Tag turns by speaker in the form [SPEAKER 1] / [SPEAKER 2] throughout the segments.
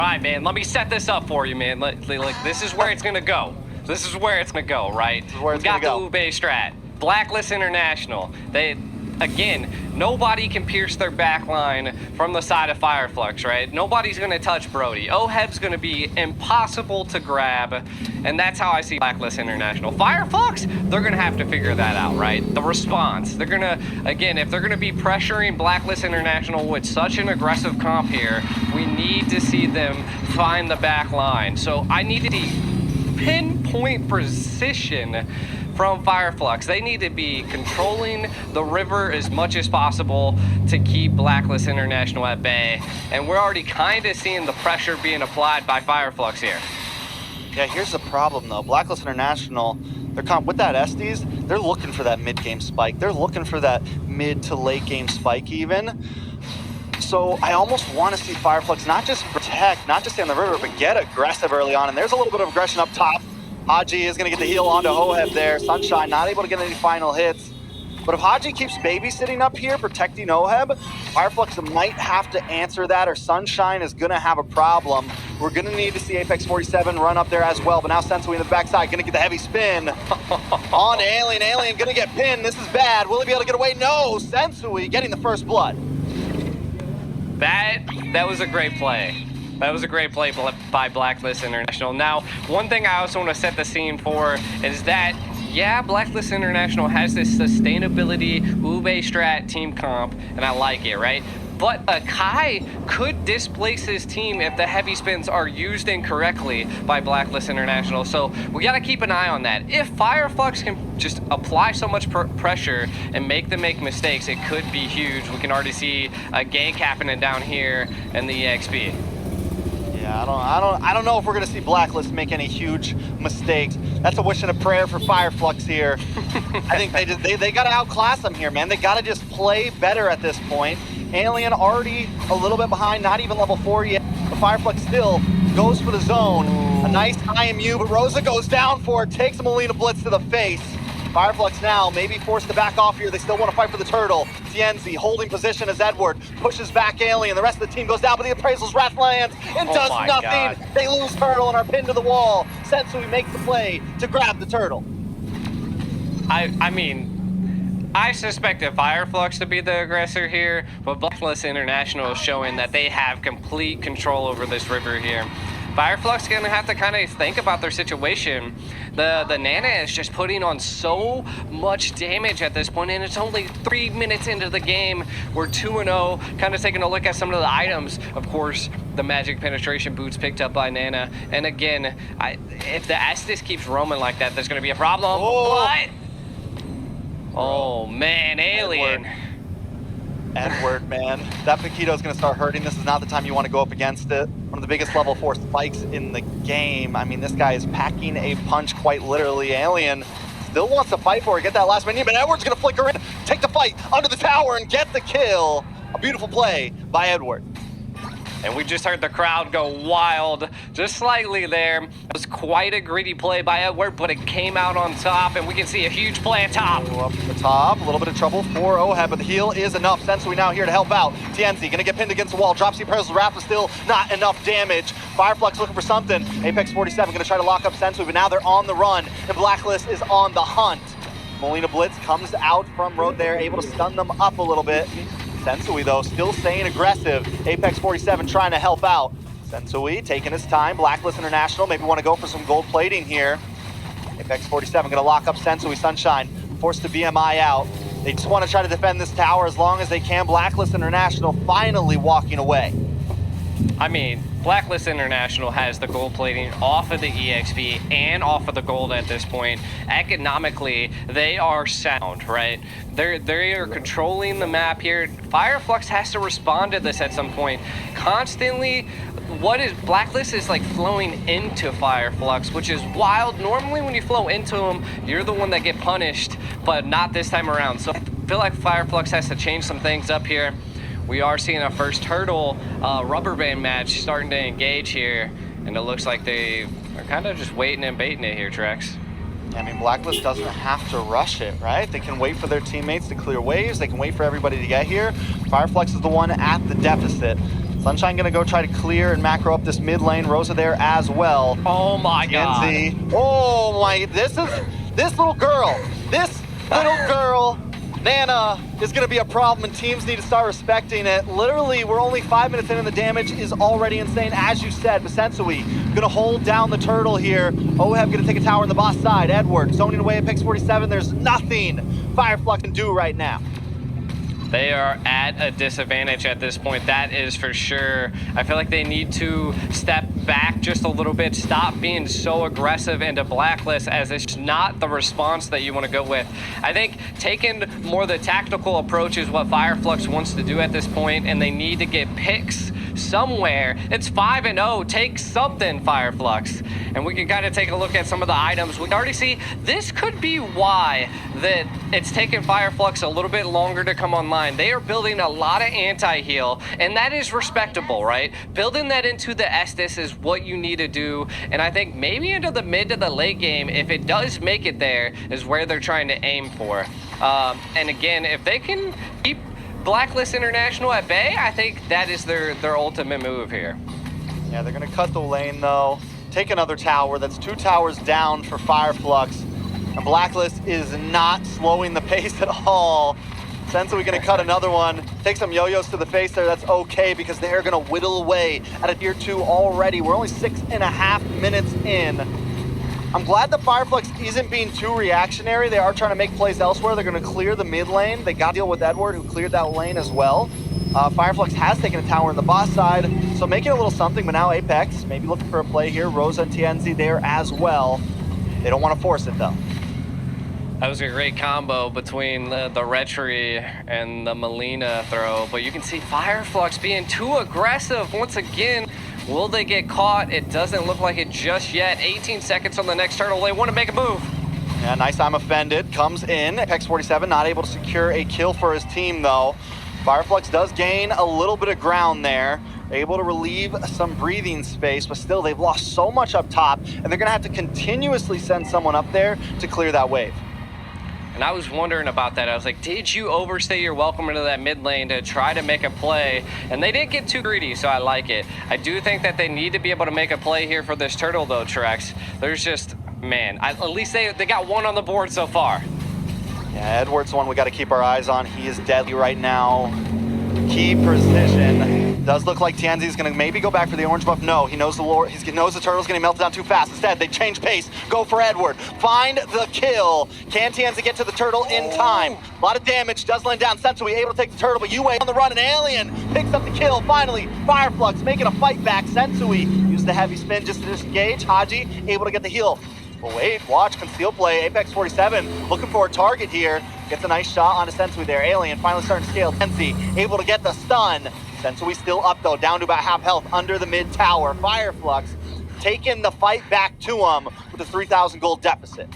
[SPEAKER 1] All right, man, let me set this up for you, man. Like, this is where it's gonna go. This is where it's gonna go, right?
[SPEAKER 2] We got
[SPEAKER 1] the Ube strat. BLACKLIST International. Again, nobody can pierce their back line from the side of FIREFLUX, right? Nobody's gonna touch Brody. OHEB's gonna be impossible to grab, and that's how I see BLACKLIST International. FIREFLUX, they're gonna have to figure that out, right? The response. They're gonna, again, if they're gonna be pressuring BLACKLIST International with such an aggressive comp here, we need to see them find the back line. So I need to see pinpoint precision from FIREFLUX. They need to be controlling the river as much as possible to keep BLACKLIST International at bay. And we're already kind of seeing the pressure being applied by FIREFLUX here.
[SPEAKER 2] Yeah, here's the problem though. BLACKLIST International, with that Estes, they're looking for that mid-game spike. They're looking for that mid to late game spike even. So I almost want to see FIREFLUX not just protect, not just stay on the river, but get aggressive early on. And there's a little bit of aggression up top. Haji is going to get the heal onto OHEB there. Sunshine not able to get any final hits. But if Haji keeps babysitting up here, protecting OHEB, FIREFLUX might have to answer that, or Sunshine is going to have a problem. We're going to need to see Apex 47 run up there as well. But now Sensui in the backside going to get the heavy spin on to Alien. Alien going to get pinned. This is bad. Will he be able to get away? No. Sensui getting the first blood.
[SPEAKER 1] That was a great play. That was a great play by BLACKLIST International. Now, one thing I also want to set the scene for is that, yeah, BLACKLIST International has this sustainability Ube strat team comp, and I like it, right? But Kai could displace his team if the heavy spins are used incorrectly by BLACKLIST International. So we got to keep an eye on that. If FIREFLUX can just apply so much pressure and make them make mistakes, it could be huge. We can already see a gank happening down here in the EXP.
[SPEAKER 2] Yeah, I don't know if we're gonna see BLACKLIST make any huge mistakes. That's a wish and a prayer for FIREFLUX here. I think they gotta outclass them here, man. They gotta just play better at this point. Alien already a little bit behind, not even level 4 yet. But FIREFLUX still goes for the zone. A nice IMU, but Rosa goes down for it, takes a Molina Blitz to the face. FIREFLUX now maybe forced to back off here. They still want to fight for the turtle. Tienzi holding position as Edward pushes back Alien. The rest of the team goes down, but the Appraisal's Wrath lands and does nothing.
[SPEAKER 1] God.
[SPEAKER 2] They lose turtle and are pinned to the wall. Sensui makes the play to grab the turtle.
[SPEAKER 1] I mean, I suspected FIREFLUX to be the aggressor here, but BLACKLIST International is showing that they have complete control over this river here. FIREFLUX gonna have to kind of think about their situation. The Nana is just putting on so much damage at this point, and it's only 3 minutes into the game. We're 2-0, kind of taking a look at some of the items. Of course, the magic penetration boots picked up by Nana. And again, if the Estes keeps roaming like that, there's gonna be a problem.
[SPEAKER 2] Oh,
[SPEAKER 1] oh man, Alien.
[SPEAKER 2] Edward, man. That Paquito's gonna start hurting. This is not the time you want to go up against it. One of the biggest level 4 spikes in the game. I mean, this guy is packing a punch quite literally. Alien still wants to fight for it, get that last minion, but Edward's gonna flicker in, take the fight under the tower and get the kill. A beautiful play by Edward.
[SPEAKER 1] And we just heard the crowd go wild just slightly there. It was quite a gritty play by Edward, but it came out on top, and we can see a huge play at top.
[SPEAKER 2] Up the top, a little bit of trouble for OHEB, but the heal is enough. Sensui now here to help out. Tienzi gonna get pinned against the wall. Drops the Appraisal's Wrath, but still not enough damage. FIREFLUX looking for something. Apex 47 gonna try to lock up Sensui, but now they're on the run, and BLACKLIST is on the hunt. Molina Blitz comes out from road there, able to stun them up a little bit. Sensui, though, still staying aggressive. Apex 47 trying to help out. Sensui taking his time. BLACKLIST International maybe want to go for some gold plating here. Apex 47 going to lock up Sensui. Sunshine forced the BMI out. They just want to try to defend this tower as long as they can. BLACKLIST International finally walking away.
[SPEAKER 1] I mean, BLACKLIST International has the gold plating off of the EXP and off of the gold at this point. Economically, they are sound, right? They are controlling the map here. FIREFLUX has to respond to this at some point. Constantly, BLACKLIST is like flowing into FIREFLUX, which is wild. Normally when you flow into them, you're the one that get punished, but not this time around. So I feel like FIREFLUX has to change some things up here. We are seeing our first turtle rubber band match starting to engage here, and it looks like they are kind of just waiting and baiting it here, Trex.
[SPEAKER 2] I mean, BLACKLIST doesn't have to rush it, right? They can wait for their teammates to clear waves. They can wait for everybody to get here. FIREFLUX is the one at the deficit. Sunshine gonna go try to clear and macro up this mid lane. Rosa there as well.
[SPEAKER 1] Oh my god.
[SPEAKER 2] TNZ. Oh my, this little girl, Nana, is gonna be a problem and teams need to start respecting it. Literally, we're only 5 minutes in and the damage is already insane. As you said, Sensui gonna hold down the turtle here. Oheb gonna take a tower on the boss side. Edward zoning away at Pix 47. There's nothing FIREFLUX can do right now.
[SPEAKER 1] They are at a disadvantage at this point, that is for sure. I feel like they need to step back just a little bit, stop being so aggressive into Blacklist, as it's not the response that you want to go with. I think taking more the tactical approach is what FIREFLUX wants to do at this point, and they need to get picks somewhere. It's 5-0, take something, FIREFLUX. And we can kind of take a look at some of the items. We can already see this could be why that it's taken FIREFLUX a little bit longer to come online. They are building a lot of anti-heal, and that is respectable, right? Building that into the Estus is what you need to do, and I think maybe into the mid to the late game, if it does make it there, is where they're trying to aim for. And again, if they can keep Blacklist International at bay, I think that is their ultimate move here.
[SPEAKER 2] Yeah, they're gonna cut the lane though. Take another tower. That's 2 towers down for FIREFLUX. And Blacklist is not slowing the pace at all. Sensui gonna cut another one. Take some yo-yos to the face there. That's okay because they're gonna whittle away at a tier 2 already. We're only 6.5 minutes in. I'm glad that FIREFLUX isn't being too reactionary. They are trying to make plays elsewhere. They're gonna clear the mid lane. They got to deal with Edward, who cleared that lane as well. FIREFLUX has taken a tower on the boss side, so making a little something, but now Apex, maybe looking for a play here. Rosa and TNZ there as well. They don't want to force it though.
[SPEAKER 1] That was a great combo between the Retri and the Melina throw, but you can see FIREFLUX being too aggressive once again. Will they get caught? It doesn't look like it just yet. 18 seconds on the next turtle. They want to make a move.
[SPEAKER 2] Yeah, nice I'm offended. Comes in. Apex 47 not able to secure a kill for his team though. FIREFLUX does gain a little bit of ground there. Able to relieve some breathing space, but still they've lost so much up top, and they're gonna have to continuously send someone up there to clear that wave.
[SPEAKER 1] And I was wondering about that. I was like, did you overstay your welcome into that mid lane to try to make a play? And they didn't get too greedy, so I like it. I do think that they need to be able to make a play here for this turtle though, Trex. There's just, man, at least they got one on the board so far.
[SPEAKER 2] Yeah, Edward's one we got to keep our eyes on. He is deadly right now. Key precision. Does look like Tianzi's going to maybe go back for the orange buff. No, he knows the lore. He knows the turtle's going to melt down too fast. Instead, they change pace. Go for Edward. Find the kill. Can Tianzi get to the turtle in time? A lot of damage. Does land down. Sensui able to take the turtle, but Yue on the run. An alien picks up the kill. Finally, FIREFLUX making a fight back. Sensui used the heavy spin just to disengage. Haji able to get the heal. But wait, watch, conceal play. Apex 47 looking for a target here. Gets a nice shot onto Sensui there. Alien finally starting to scale. Tensi able to get the stun. Sensui still up though, down to about half health under the mid tower. FIREFLUX taking the fight back to him with a 3,000 gold deficit.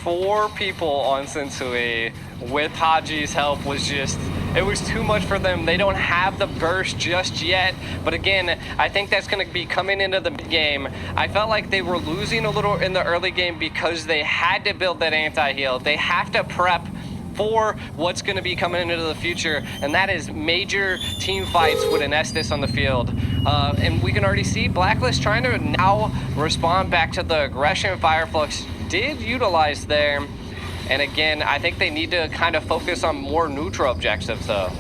[SPEAKER 1] 4 people on Sensui with Haji's help was just, it was too much for them. They don't have the burst just yet. But again, I think that's going to be coming into the game. I felt like they were losing a little in the early game because they had to build that anti-heal. They have to prep for what's going to be coming into the future, and that is major team fights with an Estus on the field. And we can already see Blacklist trying to now respond back to the aggression FIREFLUX did utilize there. And again, I think they need to kind of focus on more neutral objectives though.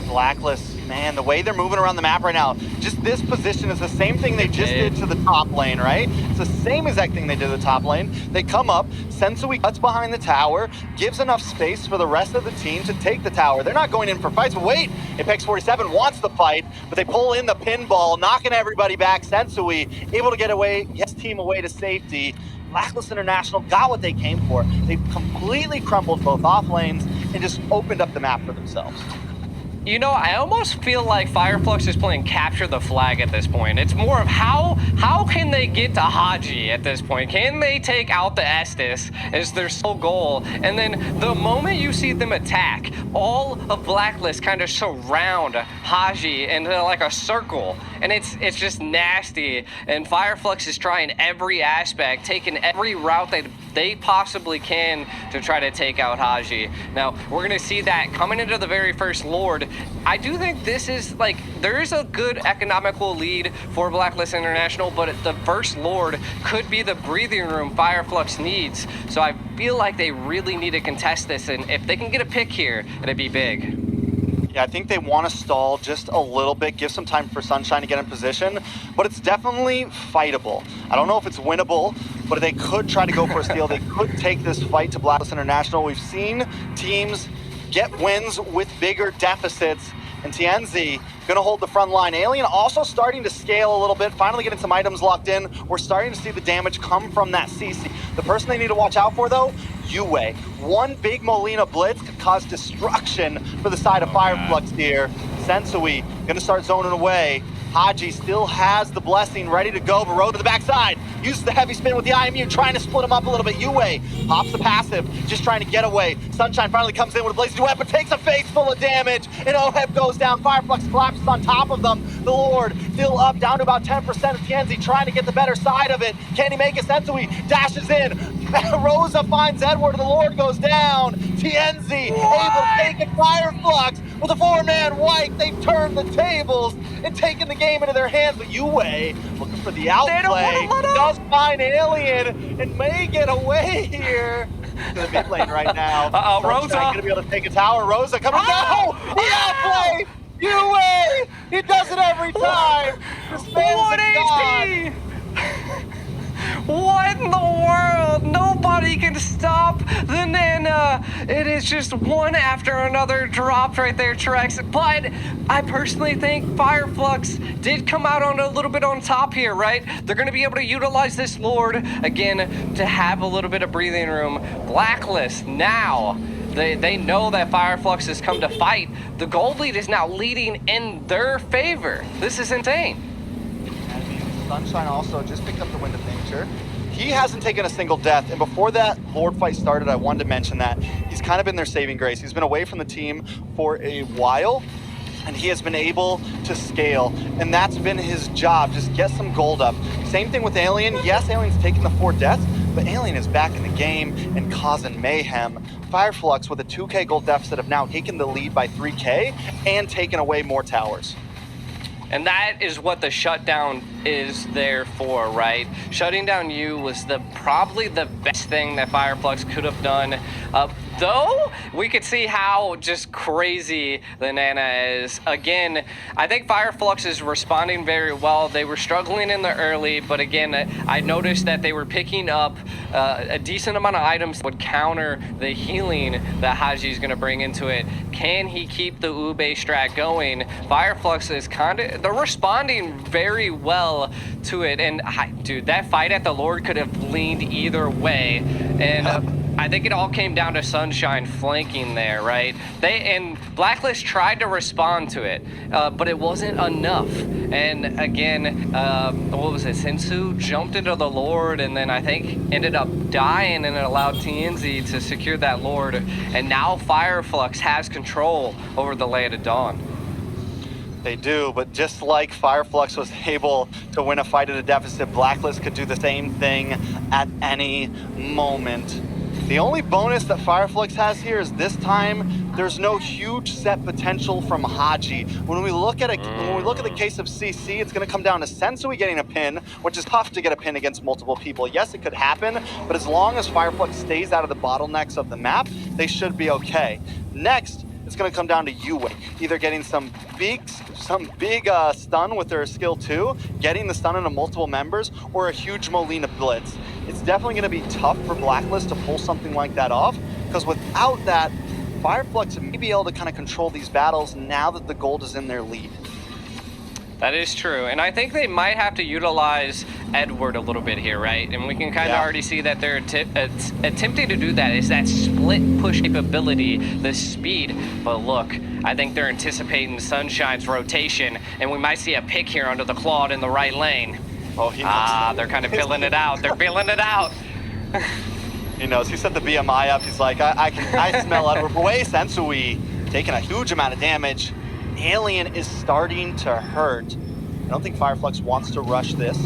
[SPEAKER 2] Blacklist, man, the way they're moving around the map right now, just this position is the same thing they just did to the top lane, right? It's the same exact thing they did to the top lane. They come up, Sensui cuts behind the tower, gives enough space for the rest of the team to take the tower. They're not going in for fights, but wait, Apex 47 wants the fight, but they pull in the pinball, knocking everybody back. Sensui able to get away, his team away to safety. Blacklist International got what they came for. They completely crumbled both off lanes and just opened up the map for themselves.
[SPEAKER 1] You know, I almost feel like FIREFLUX is playing capture the flag at this point. It's more of how can they get to Haji at this point? Can they take out the Estus as their sole goal? And then the moment you see them attack, all of Blacklist kind of surround Haji into like a circle. and it's just nasty. And FIREFLUX is trying every aspect, taking every route that they possibly can to try to take out Haji. Now, we're gonna see that coming into the very first Lord. I do think this is, like, there is a good economical lead for BLACKLIST International, but the first Lord could be the breathing room FIREFLUX needs. So I feel like they really need to contest this, and if they can get a pick here, it'd be big.
[SPEAKER 2] Yeah, I think they want to stall just a little bit, give some time for Sunshine to get in position, but it's definitely fightable. I don't know if it's winnable, but they could try to go for a steal. They could take this fight to BLACKLIST International. We've seen teams get wins with bigger deficits, and TNZ gonna hold the front line. Alien also starting to scale a little bit, finally getting some items locked in. We're starting to see the damage come from that CC. The person they need to watch out for, though, Yue. One big Molina blitz could cause destruction for the side of FIREFLUX here. Sensui gonna start zoning away. Haji still has the blessing ready to go, but road to the backside. Uses the heavy spin with the IMU, trying to split him up a little bit. Yue pops the passive, just trying to get away. Sunshine finally comes in with a blazing weapon, takes a face full of damage, and Oheb goes down. FIREFLUX collapses on top of them. The Lord still up, down to about 10% of TNZ, trying to get the better side of it. Can he make it? Sensui dashes in. Rosa finds Edward, and the Lord goes down. TNZ able to take it. FIREFLUX with a 4-man wipe. They've turned the tables and taken the game into their hands. But Yue looking for the outplay. Does find Alien and may get away here to the mid lane right now.
[SPEAKER 1] Rosa
[SPEAKER 2] gonna be able to take a tower. Rosa coming down. He outplayed Yue. He does it every time. This man's
[SPEAKER 1] What
[SPEAKER 2] a god.
[SPEAKER 1] HP? What in the world? Nobody can stop the Nana. It is just one after another dropped right there, Trex. But I personally think FIREFLUX did come out on a little bit on top here, right? They're going to be able to utilize this Lord again to have a little bit of breathing room. BLACKLIST now. They know that FIREFLUX has come to fight. The gold lead is now leading in their favor. This is insane.
[SPEAKER 2] Sunshine also just picked up the Wind of Nature. He hasn't taken a single death, and before that Lord fight started, I wanted to mention that he's kind of been their saving grace. He's been away from the team for a while, and he has been able to scale, and that's been his job, just get some gold up. Same thing with Alien. Yes, Alien's taken the 4 deaths, but Alien is back in the game and causing mayhem. FIREFLUX with a 2k gold deficit have now taken the lead by 3k and taken away more towers.
[SPEAKER 1] And that is what the shutdown is there for, right? Shutting down you was probably the best thing that FIREFLUX could have done. Though we could see how just crazy the Nana is. Again, I think FIREFLUX is responding very well. They were struggling in the early, but again, I noticed that they were picking up a decent amount of items that would counter the healing that Haji is going to bring into it. Can he keep the Ube strat going? FIREFLUX is they're responding very well to it. And dude, that fight at the Lord could have leaned either way. And I think it all came down to Sunshine flanking there, right? And BLACKLIST tried to respond to it, but it wasn't enough. And again, what was it? Sensu jumped into the Lord, and then I think ended up dying, and it allowed TNZ to secure that Lord. And now FIREFLUX has control over the Land of Dawn.
[SPEAKER 2] They do, but just like FIREFLUX was able to win a fight at a deficit, BLACKLIST could do the same thing at any moment. The only bonus that FIREFLUX has here is this time there's no huge set potential from Haji. When we look at the case of CC, it's going to come down to Sensui getting a pin, which is tough to get a pin against multiple people. Yes, it could happen, but as long as FIREFLUX stays out of the bottlenecks of the map, they should be okay. Next, it's going to come down to Yue, either getting some big stun with their skill 2, getting the stun into multiple members, or a huge Molina blitz. It's definitely going to be tough for BLACKLIST to pull something like that off, because without that, FIREFLUX may be able to kind of control these battles now that the gold is in their lead.
[SPEAKER 1] That is true, and I think they might have to utilize Edward a little bit here, right? And we can kind of already see that they're attempting to do that, is that split push capability, the speed. But look, I think they're anticipating Sunshine's rotation, and we might see a pick here under the Claude in the right lane.
[SPEAKER 2] Oh,
[SPEAKER 1] they're kind of feeling it out. They're feeling it out.
[SPEAKER 2] He knows. He set the BMI up. He's like, I smell Edward. Boy, Sensui taking a huge amount of damage. Alien is starting to hurt. I don't think FIREFLUX wants to rush this.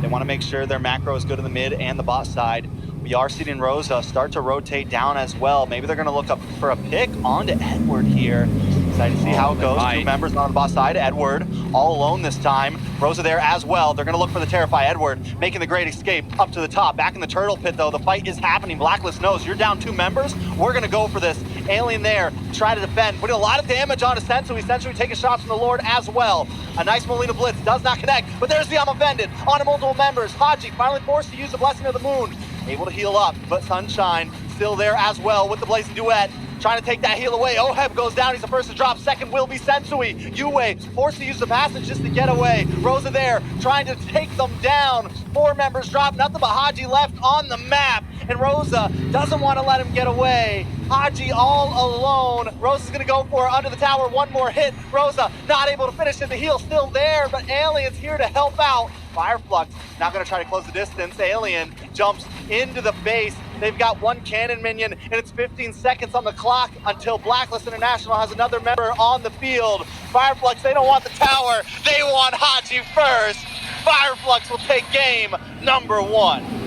[SPEAKER 2] They want to make sure their macro is good in the mid and the bot side. We are seeing Rosa start to rotate down as well. Maybe they're going to look up for a pick onto Edward here. Excited to see how it goes. Two members on the bot side. Edward all alone this time. Rosa there as well. They're going to look for the Terrify. Edward making the great escape up to the top. Back in the turtle pit though. The fight is happening. Blacklist knows you're down 2 members. We're going to go for this. Alien there, try to defend. Putting a lot of damage onto Sensui. Sensui taking shots from the Lord as well. A nice Molina Blitz does not connect, but there's the Offended onto multiple members. Haji finally forced to use the Blessing of the Moon. Able to heal up, but Sunshine still there as well with the Blazing Duet. Trying to take that heal away. Oheb goes down. He's the first to drop. Second will be Sensui. Yue forced to use the passage just to get away. Rosa there trying to take them down. 4 members drop. Nothing but Haji left on the map. And Rosa doesn't want to let him get away. Haji all alone. Rosa's going to go for it under the tower. One more hit. Rosa not able to finish it. The heal still there, but Alien's here to help out. FIREFLUX now going to try to close the distance. Alien jumps into the base. They've got 1 cannon minion, and it's 15 seconds on the clock until Blacklist International has another member on the field. FIREFLUX, they don't want the tower. They want Haji first. FIREFLUX will take game number 1.